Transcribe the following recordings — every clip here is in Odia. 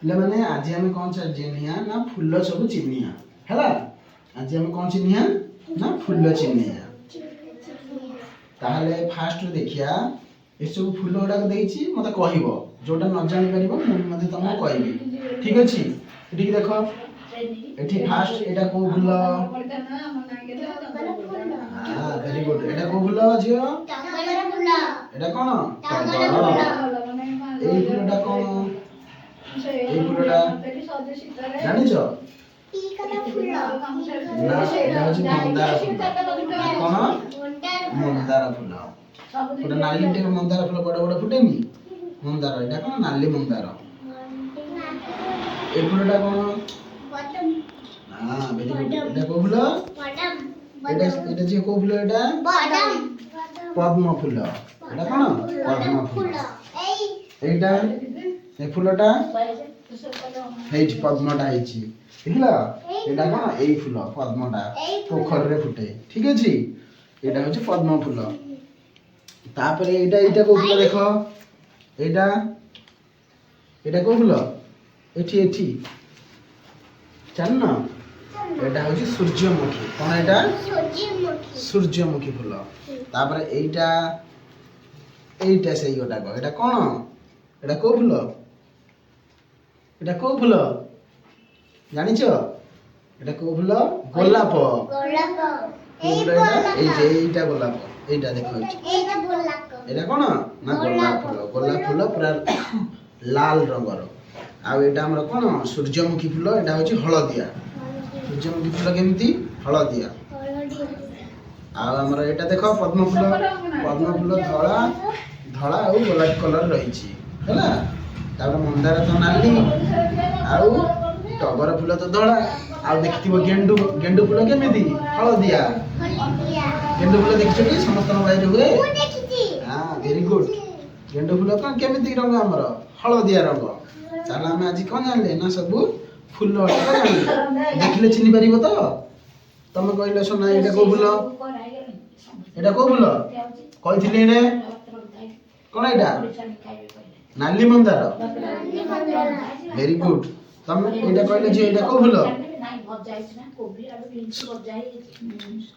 ପିଲା ମାନେ ଆଜି ଆମେ କଣ ଚିହ୍ନିଆ ନା ଫୁଲ ସବୁ ଚିହ୍ନିଆ ହେଲା। ଆଜି ଆମେ କଣ ଚିହ୍ନିଆ ନା ଫୁଲ ଚିହ୍ନିଆ। ତାହେଲେ ଫାଷ୍ଟ ଦେଖିଆ ଏସବୁ ଫୁଲ ଗୁଡାକ ଦେଇଛି ମତେ କହିବ, ଯୋଉଟା ନ ଜାଣି ପାରିବ ମୁଁ ମଧ୍ୟ ତମକୁ କହିବି। ଠିକ ଅଛି, ଏଠିକି ଦେଖ, ଏଠି ଫାଷ୍ଟ ଏଟା କୋଉ ଫୁଲ? Very good. ଏଟା କୋଉ ଫୁଲ ଝିଅ? ଏଟା କଣ? ଟଗର। ଏଇ ଫୁଲଟା କଣ? ଏଇ ଫୁଲଟା ଜାଣିଛ? ନା, ଏଟା ହଉଛି ମନ୍ଦାର ଫୁଲ। କଣ? ମନ୍ଦାର ଫୁଲ। ଗୋଟେ ନାଲି ଟେ ମନ୍ଦାର ଫୁଲ ବଡ ବଡ ଫୁଟେନି? ମନ୍ଦାର। ଏଟା କଣ? ନାଲି ମନ୍ଦାର। এই ফুলটা কোন? Very good. এটা কোন ফুল? এটা যে কোন ফুল এটা? পদ্ম ফুল। এটা কোন? পদ্ম ফুল। এইটা এই ফুলটা ହେଇଛି, ପଦ୍ମଟା ହେଇଛି, ଦେଖିଲ? ଏଇଟା କଣ? ଏଇ ଫୁଲ ପଦ୍ମଟା ପୋଖରୀରେ ଫୁଟେ। ଠିକ ଅଛି, ଏଇଟା ହଉଛି ପଦ୍ମ ଫୁଲ। ତାପରେ ଏଇଟା ଏଇଟା କୋଉ ଫୁଲ ଦେଖ? ଏଇଟା ଏଇଟା କୋଉ ଫୁଲ? ଏଠି ଏଠି ଜାଣିନ? ଏଇଟା ହଉଛି ସୂର୍ଯ୍ୟମୁଖୀ। କଣ ଏଇଟା? ସୂର୍ଯ୍ୟମୁଖୀ ଫୁଲ। ତାପରେ ଏଇଟା ଏଇଟା ସେଇ ଗୋଟାକ। ଏଇଟା କଣ? ଏଇଟା କୋଉ ଫୁଲ? ଏଇଟା କୋଉ ଫୁଲ ଜାଣିଛ? ଏଇଟା କୋଉ ଫୁଲ? ଗୋଲାପ। କୋଉ ଫୁଲ ଏଇଟା? ଏଇଟା ଗୋଲାପ। ଏଇଟା ଦେଖ ଏଇଠି। ଏଇଟା କଣ? ନା ଗୋଲାପ ଫୁଲ। ଗୋଲାପ ଫୁଲ ପୁରା ଲାଲ ରଙ୍ଗର। ଆଉ ଏଇଟା ଆମର କଣ? ସୂର୍ଯ୍ୟମୁଖୀ ଫୁଲ। ଏଇଟା ହଉଛି ହଳଦିଆ। ସୂର୍ଯ୍ୟମୁଖୀ ଫୁଲ କେମିତି? ହଳଦିଆ। ଆଉ ଆମର ଏଇଟା ଦେଖ ପଦ୍ମ ଫୁଲ। ପଦ୍ମ ଫୁଲ ଧଳା ଧଳା ଆଉ ଗୋଲାପୀ କଲର ରହିଛି ହେଲା। ତାପରେ ମନ୍ଦାର ତ ନାଲି, ଆଉ ଟଗର ଫୁଲ ତ ଧଳା, ଆଉ ଦେଖିଥିବ ଗେଣ୍ଡୁ। ଗେଣ୍ଡୁ ଫୁଲ କେମିତି? ହଳଦିଆ। ଗେଣ୍ଡୁ ଫୁଲ ଦେଖିଛ କି? ସମସ୍ତଙ୍କ ବାଇରେ ହୁଏ। Very good. ଗେଣ୍ଡୁ ଫୁଲ କଣ କେମିତି ରଙ୍ଗ? ଆମର ହଳଦିଆ ରଙ୍ଗ। ତାହେଲେ ଆମେ ଆଜି କଣ ଜାଣିଲେ ନା ସବୁ ଫୁଲ ଜାଣିଲେ। ଦେଖିଲେ ଚିହ୍ନି ପାରିବ ତ? ତମେ କହିଲ সোনা ଏଇଟା କୋଉ ଫୁଲ? ଏଇଟା କୋଉ ଫୁଲ କହିଥିଲି? ଏଇନେ କଣ? ଏଇଟା ନାଲି ମନ୍ଦାର। Very good. ତମେ ଏଇଟା କହିଲେ ଯେ ଏଇଟା କୋଉ ଫୁଲ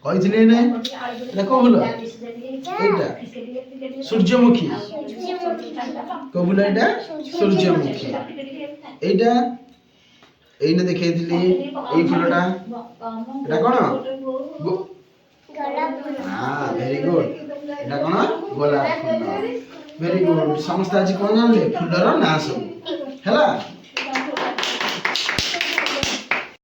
କହିଥିଲି? ଏଇନେ ଏଇଟା କୋଉ ଫୁଲ? ଏଇଟା ସୂର୍ଯ୍ୟମୁଖୀ। କୋଉ ଫୁଲ ଏଇଟା? ସୂର୍ଯ୍ୟମୁଖୀ। ଏଇଟା ଏଇନେ ଦେଖେଇଥିଲି ଏଇ ଫୁଲଟା। ଏଟା କଣ? Very good. ଏଟା କଣ? ଗୋଲାପ ଫୁଲ। Very good. ସମସ୍ତେ ଆଜି କଣ ଜାଣିଲେ? ଫୁଲର ନାଁ ସବୁ ହେଲା।